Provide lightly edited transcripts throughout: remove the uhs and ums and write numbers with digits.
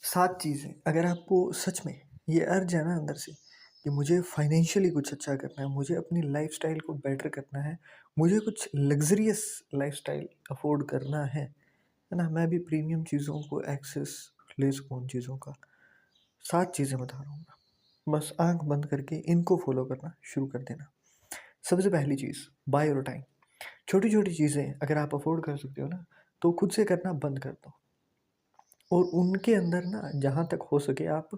7 चीज़ें अगर आपको सच में ये अर्ज है ना अंदर से कि मुझे फाइनेंशियली कुछ अच्छा करना है, मुझे अपनी लाइफ़स्टाइल को बेटर करना है, मुझे कुछ लग्ज़रियस लाइफ़स्टाइल अफ़ोर्ड करना है ना? मैं भी प्रीमियम चीज़ों को एक्सेस ले सकूँ उन चीज़ों का। 7 चीज़ें बता रहा हूँ मैं, बस आँख बंद करके इनको फ़ॉलो करना शुरू कर देना। सबसे पहली चीज़, बाय योर टाइम। छोटी-छोटी चीज़ें अगर आप अफ़ोर्ड कर सकते हो ना, तो खुद से करना बंद कर दो। और उनके अंदर ना जहाँ तक हो सके आप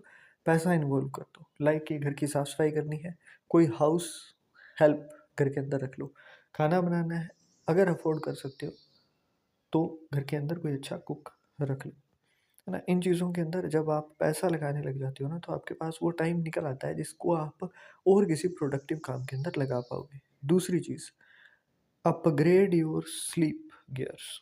पैसा इन्वॉल्व कर दो। लाइक कि घर की साफ-सफाई करनी है, कोई हाउस हेल्प घर के अंदर रख लो। खाना बनाना है, अगर अफ़ोर्ड कर सकते हो तो घर के अंदर कोई अच्छा कुक रख लो, है ना? इन चीज़ों के अंदर जब आप पैसा लगाने लग जाते हो ना तो आपके पास वो टाइम निकल आता है जिसको आप और किसी प्रोडक्टिव काम के अंदर लगा पाओगे। दूसरी चीज़, अपग्रेड योर स्लीप गियर्स।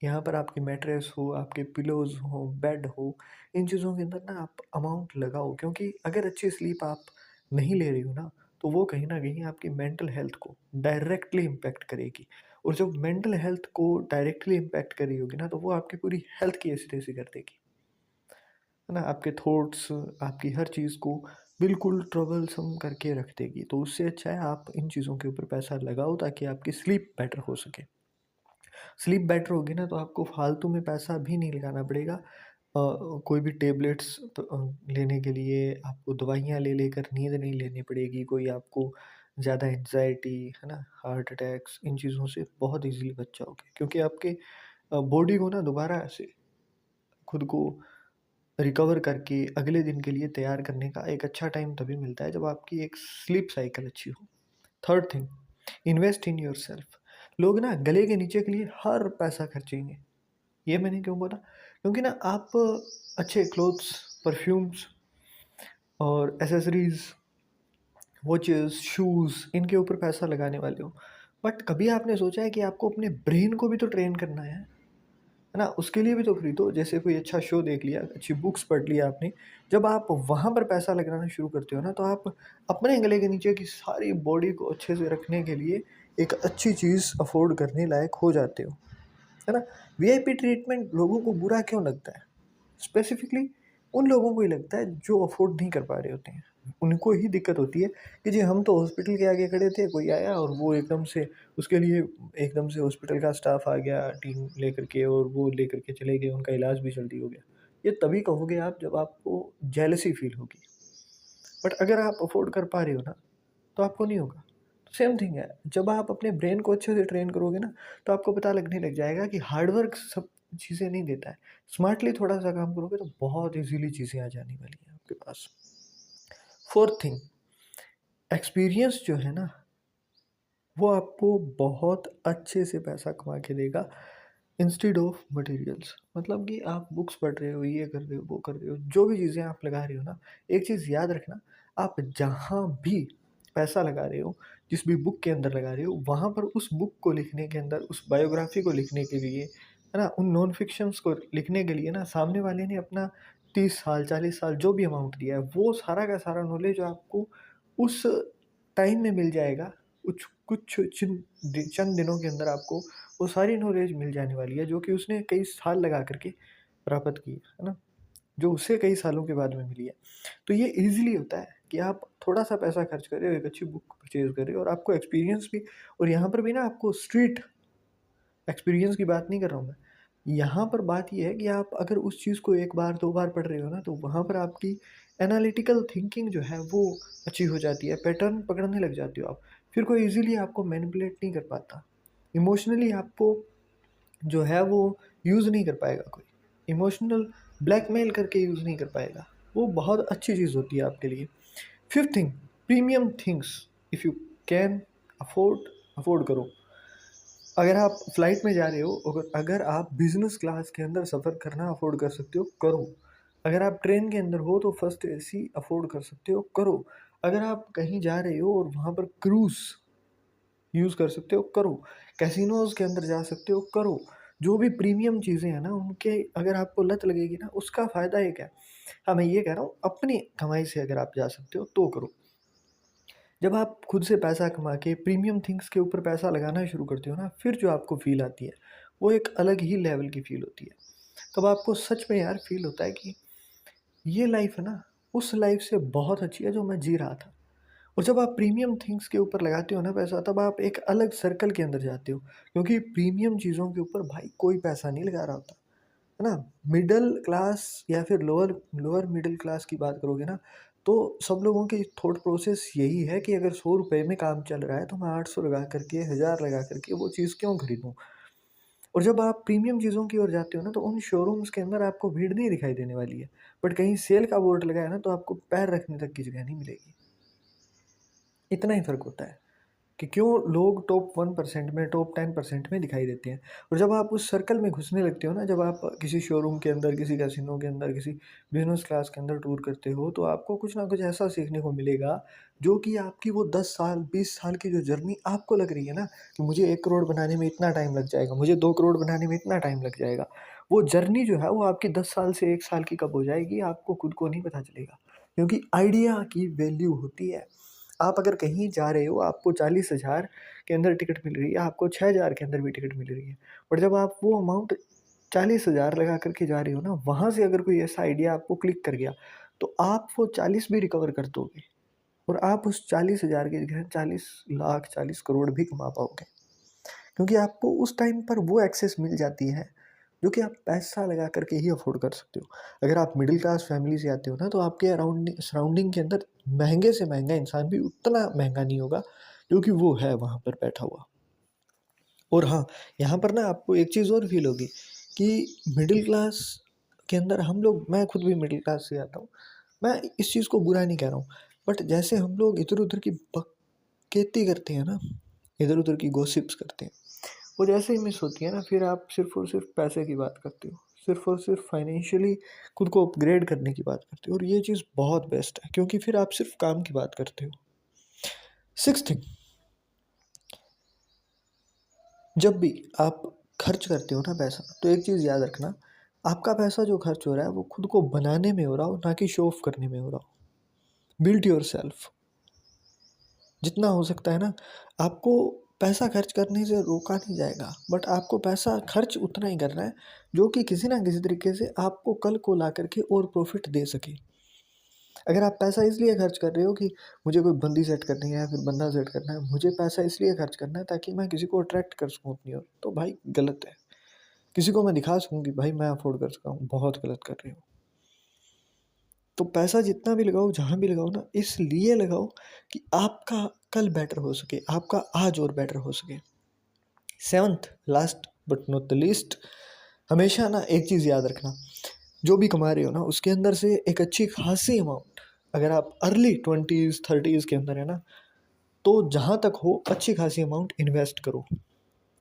यहाँ पर आपकी मैट्रेस हो, आपके पिलोज़ हो, बेड हो, इन चीज़ों के अंदर ना आप अमाउंट लगाओ क्योंकि अगर अच्छी स्लीप आप नहीं ले रही हो ना, तो वो कहीं न कहीं आपकी मेंटल हेल्थ को डायरेक्टली इम्पैक्ट करेगी और जब मेंटल हेल्थ को डायरेक्टली इम्पैक्ट कर रही होगी ना, तो वो आपकी पूरी हेल्थ की ऐसी-तैसी कर देगी, है ना? आपके थॉट्स, आपकी हर चीज़ को बिल्कुल ट्रबलसम करके रख देगी। तो उससे अच्छा है आप इन चीज़ों के ऊपर पैसा लगाओ ताकि आपकी स्लीप बेटर हो सके। स्लीप बेटर होगी ना तो आपको फालतू में पैसा भी नहीं लगाना पड़ेगा। कोई भी टेबलेट्स लेने के लिए आपको दवाइयाँ ले लेकर नींद नहीं लेनी पड़ेगी। कोई आपको ज़्यादा एंग्ज़ायटी, है ना, हार्ट अटैक्स इन चीज़ों से बहुत ईज़िली बच जाओगे क्योंकि आपके बॉडी को ना दोबारा से खुद को रिकवर करके अगले दिन के लिए तैयार करने का एक अच्छा टाइम तभी मिलता है जब आपकी एक स्लीप साइकिल अच्छी हो। Third thing, invest in yourself. लोग ना गले के नीचे के लिए हर पैसा खर्चेंगे। ये मैंने क्यों बोला? क्योंकि ना आप अच्छे क्लोथ्स, परफ्यूम्स और एक्सेसरीज़, वॉचेस, शूज़ इनके ऊपर पैसा लगाने वाले हो। बट कभी आपने सोचा है कि आपको अपने ब्रेन को भी तो ट्रेन करना है ना? उसके लिए भी तो खरीदो। जैसे कोई अच्छा शो देख लिया, अच्छी बुक्स पढ़ लिया आपने। जब आप वहाँ पर पैसा लगाना शुरू करते हो ना, तो आप अपने गले के नीचे की सारी बॉडी को अच्छे से रखने के लिए एक अच्छी चीज़ अफ़ोर्ड करने लायक हो जाते हो, है ना? वीआईपी ट्रीटमेंट लोगों को बुरा क्यों लगता है? स्पेसिफ़िकली उन लोगों को ही लगता है जो अफ़ोर्ड नहीं कर पा रहे होते हैं। उनको ही दिक्कत होती है कि जी हम तो हॉस्पिटल के आगे खड़े थे, कोई आया और वो एकदम से उसके लिए एकदम से हॉस्पिटल का स्टाफ़ आ गया टीम लेकर के और वो लेकर के चले गए, उनका इलाज भी जल्दी हो गया। ये तभी कहोगे आप जब आपको जेलसी फ़ील होगी। बट अगर आप अफ़ोर्ड कर पा रहे हो ना, तो आपको नहीं होगा। सेम थिंग है, जब आप अपने ब्रेन को अच्छे से ट्रेन करोगे ना, तो आपको पता लगने लग जाएगा कि हार्ड वर्क सब चीज़ें नहीं देता है। स्मार्टली थोड़ा-सा काम करोगे तो बहुत ईज़िली चीज़ें आ जाने वाली हैं आपके पास। फोर्थ थिंग, एक्सपीरियंस जो है ना, वो आपको बहुत अच्छे से पैसा कमा के देगा इंस्टेड ऑफ मटेरियल्स। मतलब कि आप बुक्स पढ़ रहे हो, ये कर रहे हो, वो कर रहे हो, जो भी चीज़ें आप लगा रहे हो ना, एक चीज़ याद रखना, आप जहाँ भी पैसा लगा रहे हो, जिस भी बुक के अंदर लगा रहे हो, वहाँ पर उस बुक को लिखने के अंदर, उस बायोग्राफ़ी को लिखने के लिए, है ना, उन नॉन फ़िक्शंस को लिखने के लिए ना, सामने वाले ने अपना 30 साल, 40 साल जो भी अमाउंट दिया है, वो सारा का सारा नॉलेज आपको उस टाइम में मिल जाएगा। कुछ चंद दिनों के अंदर आपको वो सारी नॉलेज मिल जाने वाली है जो कि उसने कई साल लगा कर के प्राप्त की है ना? जो उसे कई सालों के बाद में मिली है। तो ये ईज़िली होता है कि आप थोड़ा-सा पैसा खर्च कर रहे हो, एक अच्छी बुक परचेज़ कर रहे हो और आपको एक्सपीरियंस भी और यहाँ पर भी ना आपको स्ट्रीट एक्सपीरियंस की बात नहीं कर रहा हूँ मैं। यहाँ पर बात ये है कि आप अगर उस चीज़ को 1 बार, 2 बार पढ़ रहे हो ना, तो वहाँ पर आपकी एनालिटिकल थिंकिंग जो है वो अच्छी हो जाती है, पैटर्न पकड़ने लग जाते हो आप। फिर कोई ईज़िली आपको मैनिपुलेट नहीं कर पाता। इमोशनली आपको जो है वो यूज़ नहीं कर पाएगा कोई। इमोशनल ब्लैकमेल करके यूज़ नहीं कर पाएगा। वो बहुत अच्छी चीज़ होती है आपके लिए। Fifth thing, premium things if you can afford, afford करो। अगर आप फ्लाइट में जा रहे हो, अगर अगर आप बिज़नेस क्लास के अंदर सफ़र करना अफोर्ड कर सकते हो, करो। अगर आप ट्रेन के अंदर हो तो फर्स्ट एसी अफोर्ड कर सकते हो, करो। अगर आप कहीं जा रहे हो और वहाँ पर क्रूज़ यूज़ कर सकते हो, करो। कैसिनोज़ के अंदर जा सकते हो, करो। जो भी प्रीमियम चीज़ें हैं ना, उनके अगर आपको लत लगेगी ना, उसका फ़ायदा एक है। हाँ, मैं ये कह रहा हूँ अपनी कमाई से अगर आप जा सकते हो तो करो। जब आप खुद से पैसा कमा के प्रीमियम थिंग्स के ऊपर पैसा लगाना शुरू करते हो ना, फिर जो आपको फ़ील आती है, वो एक अलग ही लेवल की फ़ील होती है। तब आपको सच में यार फ़ील होता है कि ये लाइफ़ है ना, उस लाइफ़ से बहुत अच्छी है जो मैं जी रहा था। और जब आप प्रीमियम थिंग्स के ऊपर लगाते हो ना पैसा, तब आप एक अलग सर्कल के अंदर जाते हो, क्योंकि प्रीमियम चीज़ों के ऊपर भाई कोई पैसा नहीं लगा रहा होता, है ना? मिडल क्लास या फिर लोअर लोअर मिडल क्लास की बात करोगे ना, तो सब लोगों की थॉट प्रोसेस यही है कि अगर ₹100 में काम चल रहा है, तो मैं 800 लगा करके, 1000 लगा करके वो चीज़ क्यों खरीदूँ? और जब आप प्रीमियम चीज़ों की ओर जाते हो ना, तो उन शोरूम्स के अंदर आपको भीड़ नहीं दिखाई देने वाली है। बट कहीं सेल का बोर्ड लगा है ना, तो आपको पैर रखने तक की जगह नहीं मिलेगी। इतना ही फ़र्क होता है कि क्यों लोग टॉप 1% में, टॉप 10% में दिखाई देते हैं। और जब आप उस सर्कल में घुसने लगते हो ना, जब आप किसी शोरूम के अंदर, किसी कैसीनो के अंदर, किसी बिज़नेस क्लास के अंदर टूर करते हो, तो आपको कुछ ना कुछ ऐसा सीखने को मिलेगा, जो कि आपकी वो 10 साल, 20 साल की जो जर्नी आपको लग रही है ना, कि मुझे 1 करोड़ बनाने में इतना टाइम लग जाएगा, मुझे 2 करोड़ बनाने में इतना टाइम लग जाएगा। वो जर्नी जो है, वो आपकी 10 साल से 1 साल की कब हो जाएगी, आपको खुद को नहीं पता चलेगा। क्योंकि आइडिया की वैल्यू होती है। आप अगर कहीं जा रहे हो, आपको 40,000 के अंदर टिकट मिल रही है, आपको 6,000 के अंदर भी टिकट मिल रही है। बट जब आप वो अमाउंट 40,000 लगा कर के जा रहे हो ना, वहाँ से अगर कोई ऐसा आइडिया आपको क्लिक कर गया, तो आप वो 40 भी रिकवर कर दोगे और आप उस 40,000 की जगह 40 लाख, 40 करोड़ भी कमा पाओगे। क्योंकि आपको उस टाइम पर वो एक्सेस मिल जाती है, जो कि आप पैसा लगा कर के ही अफ़ोर्ड कर सकते हो। अगर आप मिडल क्लास फैमिली से आते हो ना, तो आपके सराउंडिंग के अंदर महँगे से महँगा इंसान भी उतना महँगा नहीं होगा, जो कि वो है वहाँ पर बैठा हुआ। और हाँ, यहाँ पर ना आपको एक चीज़ और फ़ील होगी कि मिडल क्लास के अंदर हम लोग, मैं खुद भी मिडल क्लास से आता हूँ। मैं इस चीज़ को बुरा नहीं कह रहा हूँ, बट जैसे हम लोग इधर-उधर की बकचोदी करते हैं ना, इधर-उधर की गॉसिप्स करते हैं, वो जैसे ही मिस होती है ना, फिर आप सिर्फ़ और सिर्फ़ पैसे की बात करते हो। सिर्फ़ और सिर्फ़ फाइनेंशियली खुद को अपग्रेड करने की बात करते हो, और ये चीज़ बहुत बेस्ट है, क्योंकि फिर आप सिर्फ़ काम की बात करते हो। 6th थिंग, जब भी आप खर्च करते हो ना पैसा, तो एक चीज़ याद रखना, आपका पैसा जो खर्च हो रहा है, वो खुद को बनाने में हो रहा हो, ना कि शो ऑफ करने में हो रहा हो। Build yourself. जितना हो सकता है ना, आपको पैसा खर्च करने से रोका नहीं जाएगा, बट आपको पैसा खर्च उतना ही करना है, जो कि किसी ना किसी तरीके से आपको कल को ला करके और प्रॉफ़िट दे सके। अगर आप पैसा इसलिए खर्च कर रहे हो कि मुझे कोई बंदी सेट करनी है या फिर बंदा सेट करना है, मुझे पैसा इसलिए खर्च करना है ताकि मैं किसी को अट्रैक्ट कर सकूँ अपनी ओर, तो भाई गलत है। किसी को मैं दिखा सकूँ कि भाई मैं अफ़ोर्ड कर सकता हूँ, बहुत गलत कर रहे हो। तो पैसा जितना भी लगाओ, जहाँ भी लगाओ ना, इसलिए लगाओ कि आपका कल बेटर हो सके, आपका आज और बेटर हो सके। 7th, last but not the least, हमेशा ना एक चीज़ याद रखना, जो भी कमा रहे हो ना, उसके अंदर से एक अच्छी खासी अमाउंट, अगर आप अर्ली 20s 30s के अंदर है ना, तो जहाँ तक हो अच्छी खासी अमाउंट इन्वेस्ट करो।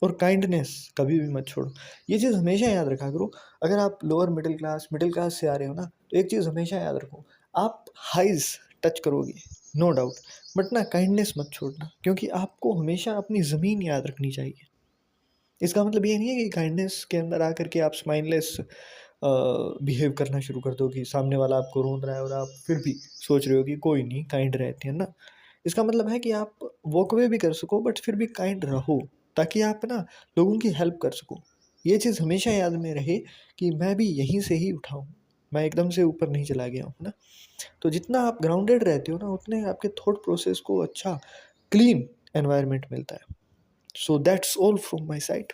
और काइंडनेस कभी भी मत छोड़ो। ये चीज़ हमेशा याद रखा करो। अगर आप लोअर मिडिल क्लास से आ रहे हो ना, तो एक चीज़ हमेशा याद रखो, आप हाइज़ टच करोगे, नो डाउट, बट ना काइंडनेस मत छोड़ना, क्योंकि आपको हमेशा अपनी ज़मीन याद रखनी चाहिए। इसका मतलब ये नहीं है कि काइंडनेस के अंदर आकर के आप स्माइललेस बिहेव करना शुरू कर दो, कि सामने वाला आपको रोंद रहा है और आप फिर भी सोच रहे हो कि कोई नहीं, काइंड रहते हैं ना। इसका मतलब है कि आप वॉक अवे भी कर सको, बट फिर भी काइंड रहो, ताकि आप ना लोगों की हेल्प कर सको। ये चीज़ हमेशा याद में रहे कि मैं भी यहीं से ही उठा हूँ, मैं एकदम से ऊपर नहीं चला गया हूँ, है ना। तो जितना आप ग्राउंडेड रहते हो ना, उतने आपके थॉट प्रोसेस को अच्छा क्लीन एनवायरनमेंट मिलता है। So that's all from my side.